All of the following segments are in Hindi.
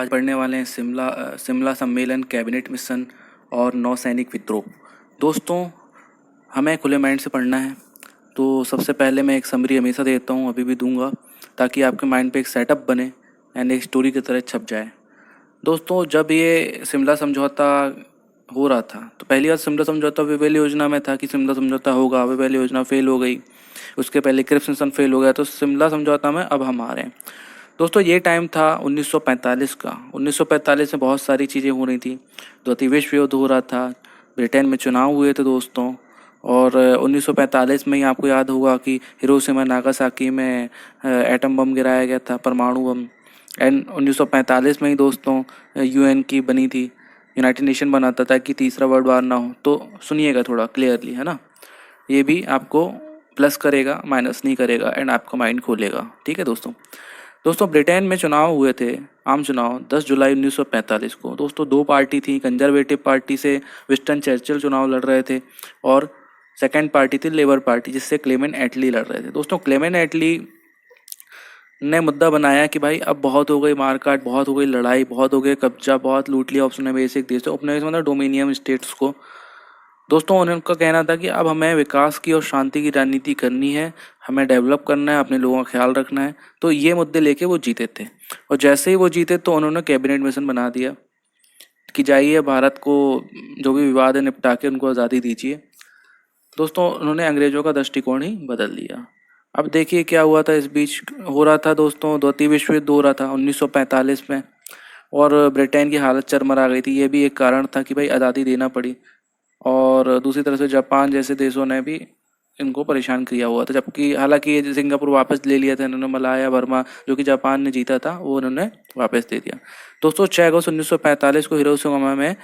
आज पढ़ने वाले हैं शिमला सम्मेलन, कैबिनेट मिशन और नौसैनिक विद्रोह। दोस्तों, हमें खुले माइंड से पढ़ना है। तो सबसे पहले मैं एक समरी हमेशा देता हूँ, अभी भी दूंगा, ताकि आपके माइंड पे एक सेटअप बने एंड एक स्टोरी की तरह छप जाए। दोस्तों, जब ये शिमला समझौता हो रहा था तो पहली बार शिमला समझौता विवेल योजना में था कि शिमला समझौता होगा। विवेल योजना फेल हो गई, उसके पहले क्रिप्स मिशन फेल हो गया, तो शिमला समझौता में अब हम आ रहे हैं। दोस्तों, ये टाइम था 1945 का। 1945 में बहुत सारी चीज़ें हो रही थी। द्वितीय विश्व युद्ध हो रहा था, ब्रिटेन में चुनाव हुए थे दोस्तों। और 1945 में ही आपको याद होगा कि हिरोशिमा नागासाकी में एटम बम गिराया गया था, परमाणु बम। एंड 1945 में ही दोस्तों यूएन की बनी थी, यूनाइटेड नेशन बनाता था कि तीसरा वर्ल्ड वार ना हो। तो सुनिएगा थोड़ा क्लियरली, है ना। ये भी आपको प्लस करेगा, माइनस नहीं करेगा, एंड आपका माइंड खोलेगा। ठीक है दोस्तों, ब्रिटेन में चुनाव हुए थे, आम चुनाव 10 जुलाई 1945 को। दोस्तों, दो पार्टी थी। कंजर्वेटिव पार्टी से विंस्टन चर्चिल चुनाव लड़ रहे थे और सेकंड पार्टी थी लेबर पार्टी, जिससे क्लेमेंट एटली लड़ रहे थे। दोस्तों, क्लेमेंट एटली ने मुद्दा बनाया कि भाई अब बहुत हो गई मारकाट, बहुत हो गई लड़ाई, बहुत हो गए कब्जा, बहुत लूट लिया औपनिवेशिक देशों, उपनिवेश मतलब डोमिनियन स्टेट्स को। दोस्तों, उनका कहना था कि अब हमें विकास की और शांति की राजनीति करनी है, हमें डेवलप करना है, अपने लोगों का ख्याल रखना है। तो ये मुद्दे लेके वो जीते थे, और जैसे ही वो जीते तो उन्होंने कैबिनेट मिशन बना दिया कि जाइए भारत को जो भी विवाद है निपटा के उनको आज़ादी दीजिए। दोस्तों, उन्होंने अंग्रेजों का दृष्टिकोण ही बदल दिया। अब देखिए क्या हुआ था। इस बीच हो रहा था दोस्तों, द्वितीय विश्व युद्ध हो रहा था 1945 में, और ब्रिटेन की हालत चरमरा गई थी। ये भी एक कारण था कि भाई आज़ादी देना पड़ी। और दूसरी तरफ से जापान जैसे देशों ने भी इनको परेशान किया हुआ था, जबकि हालांकि ये सिंगापुर वापस ले लिया था इन्होंने। मलाया बर्मा जो कि जापान ने जीता था, वो उन्होंने वापस दे दिया। दोस्तों, 6 अगस्त 1945 को हिरोशिमा में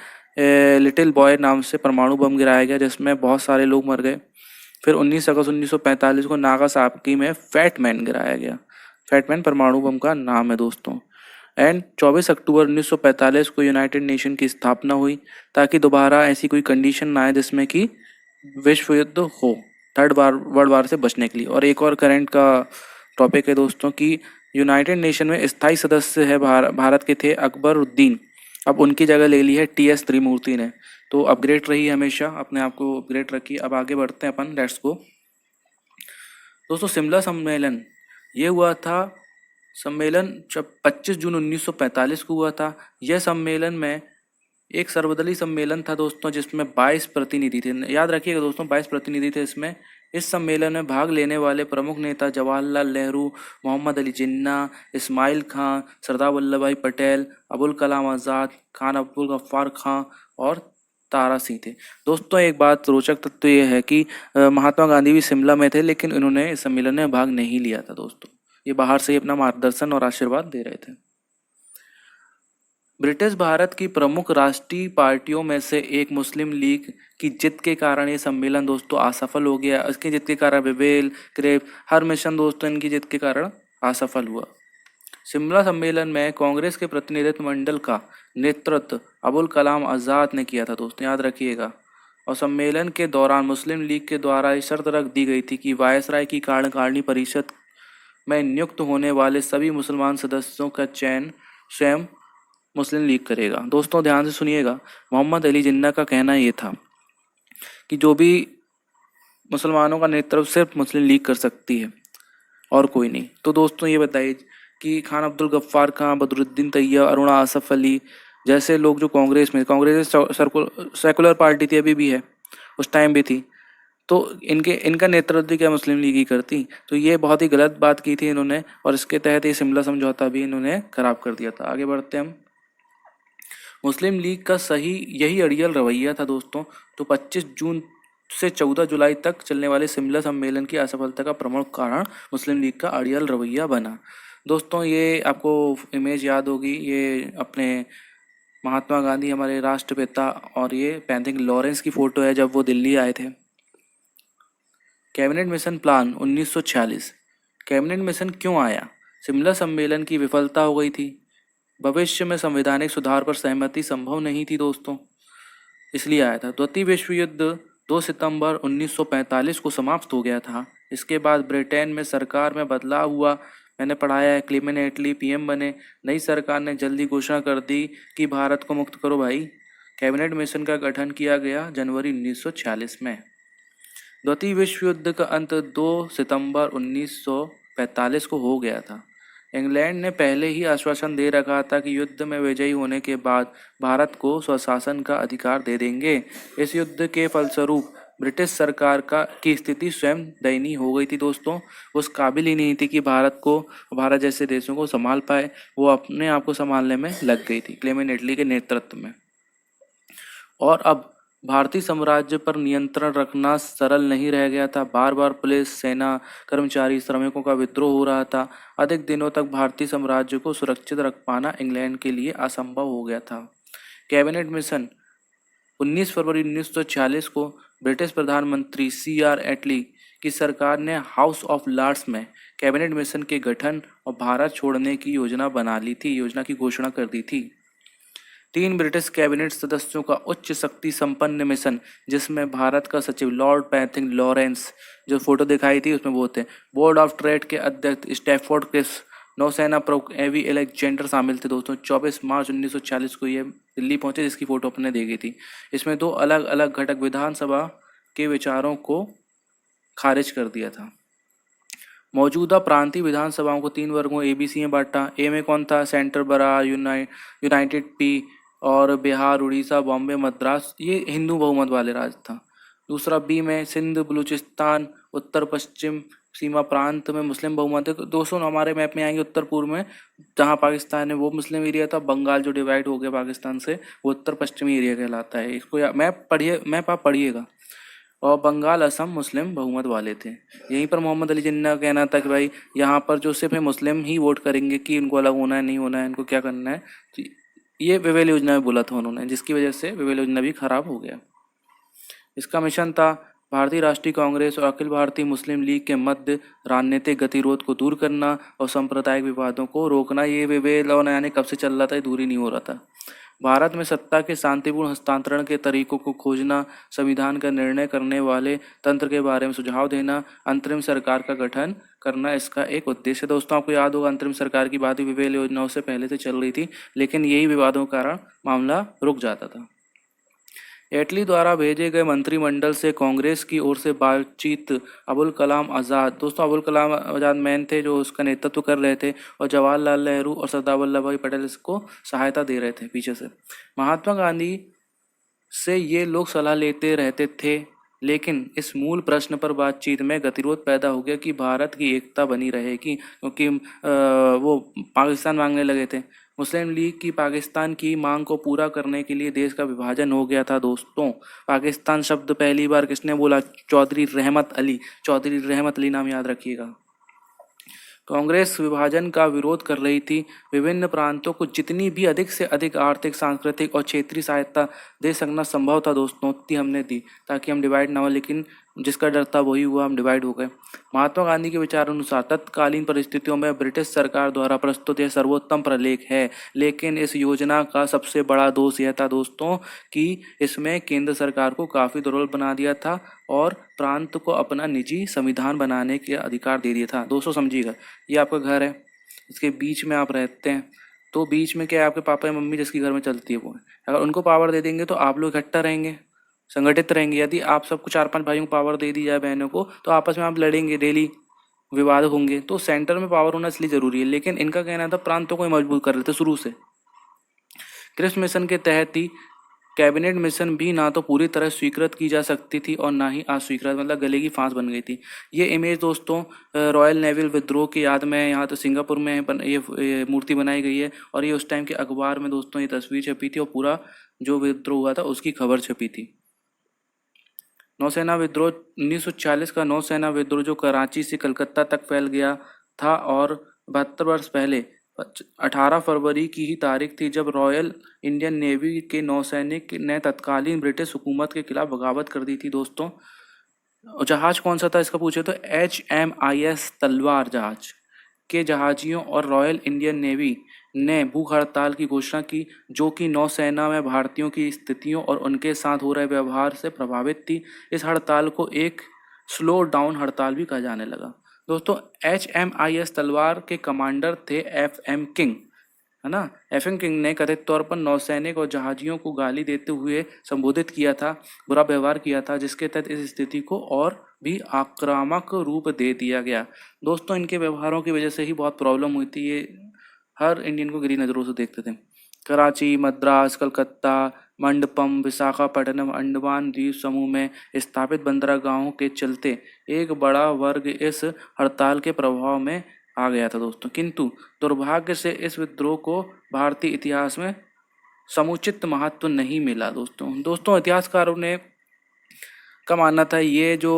लिटिल बॉय नाम से परमाणु बम गिराया गया, जिसमें बहुत सारे लोग मर गए। फिर 19 अगस्त 1945 को नागासाकी में फैट मैन गिराया गया। फैट मैन परमाणु बम का नाम है दोस्तों। एंड 24 अक्टूबर 1945 को यूनाइटेड नेशन की स्थापना हुई, ताकि दोबारा ऐसी कोई कंडीशन ना आए जिसमें कि विश्व युद्ध हो, थर्ड वर्ल्ड वार से बचने के लिए। और एक और करंट का टॉपिक है दोस्तों कि यूनाइटेड नेशन में स्थायी सदस्य है भारत के थे अकबरुद्दीन। अब उनकी जगह ले ली है टीएस त्रिमूर्ति ने। तो अपग्रेड रही, हमेशा अपने आप को अपग्रेड रखिए। अब आगे बढ़ते हैं अपन, लेट्स गो। दोस्तों, शिमला सम्मेलन ये हुआ था। सम्मेलन जब 25 जून 1945 को हुआ था। यह सम्मेलन में एक सर्वदलीय सम्मेलन था दोस्तों, जिसमें 22 प्रतिनिधि थे। याद रखिएगा दोस्तों, 22 प्रतिनिधि थे इसमें। इस सम्मेलन में भाग लेने वाले प्रमुख नेता जवाहरलाल नेहरू, मोहम्मद अली जिन्ना, इस्माइल खां, सरदार वल्लभ भाई पटेल, अबुल कलाम आज़ाद, खान अब्दुल गफ्फार खां और तारा सिंह थे। दोस्तों, एक बात रोचक तथ्य यह है कि महात्मा गांधी भी शिमला में थे, लेकिन इन्होंने इस सम्मेलन में भाग नहीं लिया था दोस्तों। ये बाहर से ही अपना मार्गदर्शन और आशीर्वाद दे रहे थे। ब्रिटिश भारत की प्रमुख राष्ट्रीय पार्टियों में से एक मुस्लिम लीग की जीत के कारण ये सम्मेलन दोस्तों असफल हो गया। इसकी जीत के कारण विवेल, क्रेप, हर मिशन दोस्तों इनकी जीत के कारण असफल हुआ। शिमला सम्मेलन में कांग्रेस के प्रतिनिधित्व मंडल का नेतृत्व अबुल कलाम आज़ाद ने किया था दोस्तों, याद रखिएगा। और सम्मेलन के दौरान मुस्लिम लीग के द्वारा ये शर्त रख दी गई थी कि वायसराय की कार्यकारिणी परिषद में नियुक्त होने वाले सभी मुसलमान सदस्यों का चयन स्वयं मुस्लिम लीग करेगा। दोस्तों, ध्यान से सुनिएगा। मोहम्मद अली जिन्ना का कहना ये था कि जो भी मुसलमानों का नेतृत्व सिर्फ मुस्लिम लीग कर सकती है और कोई नहीं। तो दोस्तों, ये बताइए कि खान अब्दुल गफ्फार खां, बदरुद्दीन तैयब, अरुणा आसफ अली जैसे लोग जो कांग्रेस सेकुलर पार्टी थी, अभी भी है, उस टाइम भी थी, तो इनका नेतृत्व क्या मुस्लिम लीग ही करती। तो ये बहुत ही गलत बात की थी इन्होंने, और इसके तहत ये शिमला समझौता भी इन्होंने खराब कर दिया था। आगे बढ़ते हम। मुस्लिम लीग का सही यही अड़ियल रवैया था दोस्तों। तो 25 जून से 14 जुलाई तक चलने वाले शिमला सम्मेलन की असफलता का प्रमुख कारण मुस्लिम लीग का अड़ियल रवैया बना। दोस्तों, ये आपको इमेज याद होगी, ये अपने महात्मा गांधी हमारे राष्ट्रपिता, और ये पेंथिंग लॉरेंस की फोटो है जब वो दिल्ली आए थे। Cabinet mission plan 1946। Cabinet mission क्यों आया? शिमला सम्मेलन की विफलता हो गई थी। भविष्य में संवैधानिक सुधार पर सहमति संभव नहीं थी दोस्तों, इसलिए आया था। द्वितीय विश्व युद्ध 2 सितंबर 1945 को समाप्त हो गया था। इसके बाद ब्रिटेन में सरकार में बदलाव हुआ। मैंने पढ़ाया है, क्लेमेंट एटली पीएम बने, नई सरकार ने जल्दी घोषणा कर दी कि भारत को मुक्त करो भाई। कैबिनेट मिशन का गठन किया गया जनवरी 1946 में। द्वितीय विश्व युद्ध का अंत 2 सितंबर 1945 को हो गया था। इंग्लैंड ने पहले ही आश्वासन दे रखा था कि युद्ध में विजयी होने के बाद भारत को स्वशासन का अधिकार दे देंगे। इस युद्ध के फलस्वरूप ब्रिटिश सरकार की स्थिति स्वयं दयनीय हो गई थी दोस्तों। वो उस काबिल ही नहीं थी कि भारत जैसे देशों को संभाल पाए। वो अपने आप को संभालने में लग गई थी क्लेमेंट एटली के नेतृत्व में। और अब भारतीय साम्राज्य पर नियंत्रण रखना सरल नहीं रह गया था। बार बार पुलिस, सेना, कर्मचारी, श्रमिकों का विद्रोह हो रहा था। अधिक दिनों तक भारतीय साम्राज्य को सुरक्षित रख पाना इंग्लैंड के लिए असंभव हो गया था। कैबिनेट मिशन 19 फरवरी 1946 को ब्रिटिश प्रधानमंत्री CR एटली की सरकार ने हाउस ऑफ लॉर्ड्स में कैबिनेट मिशन के गठन और भारत छोड़ने की योजना की घोषणा कर दी थी। 3 ब्रिटिश कैबिनेट सदस्यों का उच्च शक्ति संपन्न मिशन, जिसमें भारत का सचिव लॉर्ड पैथिंग लॉरेंस, जो फोटो दिखाई थी उसमें वो थे, बोर्ड ऑफ ट्रेड के अध्यक्ष स्टैफोर्ड क्रिप्स, नौसेना प्रमुख एवी अलेक्जेंडर शामिल थे दोस्तों। 24 मार्च 1946 को ये दिल्ली पहुंचे, जिसकी फोटो अपने देखी थी। इसमें 2 अलग अलग घटक विधानसभा के विचारों को खारिज कर दिया था। मौजूदा प्रांतीय विधानसभाओं को 3 वर्गों ABC में बांटा। ए में कौन था? सेंटर, बरार, यूनाइटेड पी, और बिहार, उड़ीसा, बॉम्बे, मद्रास, ये हिंदू बहुमत वाले राज्य था। दूसरा बी में सिंध, बलूचिस्तान, उत्तर पश्चिम सीमा प्रांत में मुस्लिम बहुमत है। दोस्तों हमारे मैप में आएंगे उत्तर पूर्व में, जहाँ पाकिस्तान है वो मुस्लिम एरिया था। बंगाल जो डिवाइड हो गया पाकिस्तान से, वो उत्तर पश्चिमी एरिया कहलाता है। इसको मैप आप पढ़िएगा। और बंगाल, असम मुस्लिम बहुमत वाले थे। यहीं पर मोहम्मद अली जिन्ना का कहना था कि भाई यहाँ पर जो सिर्फ मुस्लिम ही वोट करेंगे कि इनको अलग होना है, नहीं होना है, इनको क्या करना है। तो ये विवेल योजना में बोला था उन्होंने, जिसकी वजह से विवेल योजना भी खराब हो गया। इसका मिशन था भारतीय राष्ट्रीय कांग्रेस और अखिल भारतीय मुस्लिम लीग के मध्य राजनीतिक गतिरोध को दूर करना और सांप्रदायिक विवादों को रोकना। ये विवेल और यानी कब से चल रहा था, ये दूर ही नहीं हो रहा था। भारत में सत्ता के शांतिपूर्ण हस्तांतरण के तरीकों को खोजना, संविधान का निर्णय करने वाले तंत्र के बारे में सुझाव देना, अंतरिम सरकार का गठन करना इसका एक उद्देश्य। दोस्तों आपको याद होगा अंतरिम सरकार की बात विवेल योजनाओं से पहले से चल रही थी, लेकिन यही विवादों के कारण मामला रुक जाता था। एटली द्वारा भेजे गए मंत्रिमंडल से कांग्रेस की ओर से बातचीत अबुल कलाम आज़ाद, दोस्तों अबुल कलाम आज़ाद मैन थे जो उसका नेतृत्व कर रहे थे, और जवाहरलाल नेहरू और सरदार वल्लभ भाई पटेल इसको सहायता दे रहे थे पीछे से। महात्मा गांधी से ये लोग सलाह लेते रहते थे, लेकिन इस मूल प्रश्न पर बातचीत में गतिरोध पैदा हो गया कि भारत की एकता बनी रहेगी, क्योंकि वो पाकिस्तान मांगने लगे थे। मुस्लिम लीग की पाकिस्तान की मांग को पूरा करने के लिए देश का विभाजन हो गया था दोस्तों। पाकिस्तान शब्द पहली बार किसने बोला? चौधरी रहमत अली नाम याद रखिएगा। कांग्रेस विभाजन का विरोध कर रही थी। विभिन्न प्रांतों को जितनी भी अधिक से अधिक आर्थिक, सांस्कृतिक और क्षेत्रीय सहायता दे सकना संभव था दोस्तों, उतनी हमने दी ताकि हम डिवाइड ना हो, लेकिन जिसका डर था वही हुआ, हम डिवाइड हो गए। महात्मा गांधी के विचार अनुसार तत्कालीन परिस्थितियों में ब्रिटिश सरकार द्वारा प्रस्तुत यह सर्वोत्तम प्रलेख है, लेकिन इस योजना का सबसे बड़ा दोष यह था दोस्तों कि इसमें केंद्र सरकार को काफ़ी दुर्बल बना दिया था और प्रांत को अपना निजी संविधान बनाने के अधिकार दे दिया था। दोस्तों समझिएगा, ये आपका घर है, इसके बीच में आप रहते हैं, तो बीच में क्या है, आपके पापा या मम्मी जिसकी घर में चलती है वो है। अगर उनको पावर दे देंगे तो आप लोग इकट्ठा रहेंगे, संगठित रहेंगे। यदि आप सबको 4-5 भाइयों को पावर दे दी जाए, बहनों को, तो आपस में आप लड़ेंगे, डेली विवाद होंगे। तो सेंटर में पावर होना इसलिए जरूरी है, लेकिन इनका कहना था प्रांतों को मजबूत कर लेते शुरू से। क्रिप्स मिशन के तहत ही कैबिनेट मिशन भी ना तो पूरी तरह स्वीकृत की जा सकती थी और ना ही अस्वीकृत, मतलब गले की फांस बन गई थी। ये इमेज दोस्तों रॉयल नेवल विद्रोह की याद में यहाँ तो सिंगापुर में ये मूर्ति बनाई गई है, और ये उस टाइम के अखबार में दोस्तों ये तस्वीर छपी थी और पूरा जो विद्रोह हुआ था उसकी खबर छपी थी। नौसेना विद्रोह 1940 का नौसेना विद्रोह जो कराची से कलकत्ता तक फैल गया था, और 72 वर्ष पहले 18 फरवरी की ही तारीख थी जब रॉयल इंडियन नेवी के नौसैनिक ने तत्कालीन ब्रिटिश हुकूमत के खिलाफ बगावत कर दी थी दोस्तों। जहाज कौन सा था इसका पूछे तो HMIS तलवार जहाज के जहाजियों और रॉयल इंडियन नेवी ने भूख हड़ताल की घोषणा की, जो कि नौसेना में भारतीयों की स्थितियों और उनके साथ हो रहे व्यवहार से प्रभावित थी। इस हड़ताल को एक स्लो डाउन हड़ताल भी कहा जाने लगा। दोस्तों HMIS तलवार के कमांडर थे FM किंग, है ना। FM किंग ने कथित तौर पर नौसैनिक और जहाजियों को गाली देते हुए संबोधित किया था, बुरा व्यवहार किया था, जिसके तहत इस स्थिति को और भी आक्रामक रूप दे दिया गया। दोस्तों इनके व्यवहारों की वजह से ही बहुत प्रॉब्लम हुई थी, ये हर इंडियन को गिरी नज़रों से देखते थे। कराची, मद्रास, कलकत्ता, मंडपम, विशाखापट्टनम अंडमान द्वीप समूह में स्थापित बंदरगाहों के चलते एक बड़ा वर्ग इस हड़ताल के प्रभाव में आ गया था दोस्तों। किंतु दुर्भाग्य से इस विद्रोह को भारतीय इतिहास में समुचित महत्व नहीं मिला दोस्तों इतिहासकारों ने का मानना था ये जो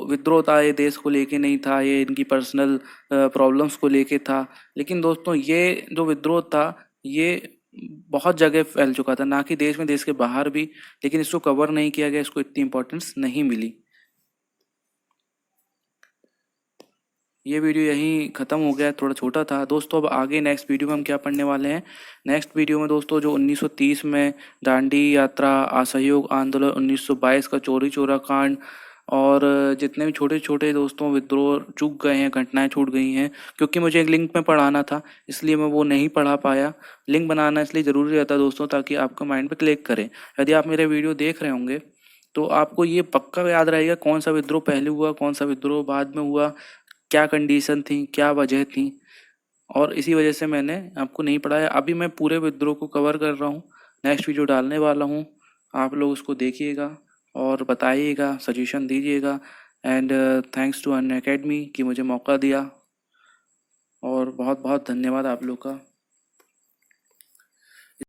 विद्रोह था ये देश को लेके नहीं था, ये इनकी पर्सनल प्रॉब्लम्स को लेके था। लेकिन दोस्तों ये जो विद्रोह था ये बहुत जगह फैल चुका था, ना कि देश में, देश के बाहर भी, लेकिन इसको कवर नहीं किया गया, इसको इतनी इम्पोर्टेंस नहीं मिली। ये वीडियो यहीं ख़त्म हो गया, थोड़ा छोटा था दोस्तों। अब आगे नेक्स्ट वीडियो में हम क्या पढ़ने वाले हैं। नेक्स्ट वीडियो में दोस्तों जो 1930 में दांडी यात्रा, असहयोग आंदोलन, 1922 का चौरी चौरा कांड और जितने भी छोटे छोटे दोस्तों विद्रोह चूक गए हैं, घटनाएं छूट गई हैं, क्योंकि मुझे एक लिंक में पढ़ाना था इसलिए मैं वो नहीं पढ़ा पाया। लिंक बनाना इसलिए ज़रूरी रहता है दोस्तों, ताकि आपका माइंड पे क्लिक करे। यदि आप मेरे वीडियो देख रहे होंगे तो आपको ये पक्का याद रहेगा कौन सा विद्रोह पहले हुआ, कौन सा विद्रोह बाद में हुआ, क्या कंडीशन थी, क्या वजह थी, और इसी वजह से मैंने आपको नहीं पढ़ाया। अभी मैं पूरे विद्रोह को कवर कर रहा हूँ, नेक्स्ट वीडियो डालने वाला हूँ। आप लोग उसको देखिएगा और बताइएगा, सजेशन दीजिएगा। And thanks to Unacademy कि मुझे मौका दिया, और बहुत बहुत धन्यवाद आप लोग का।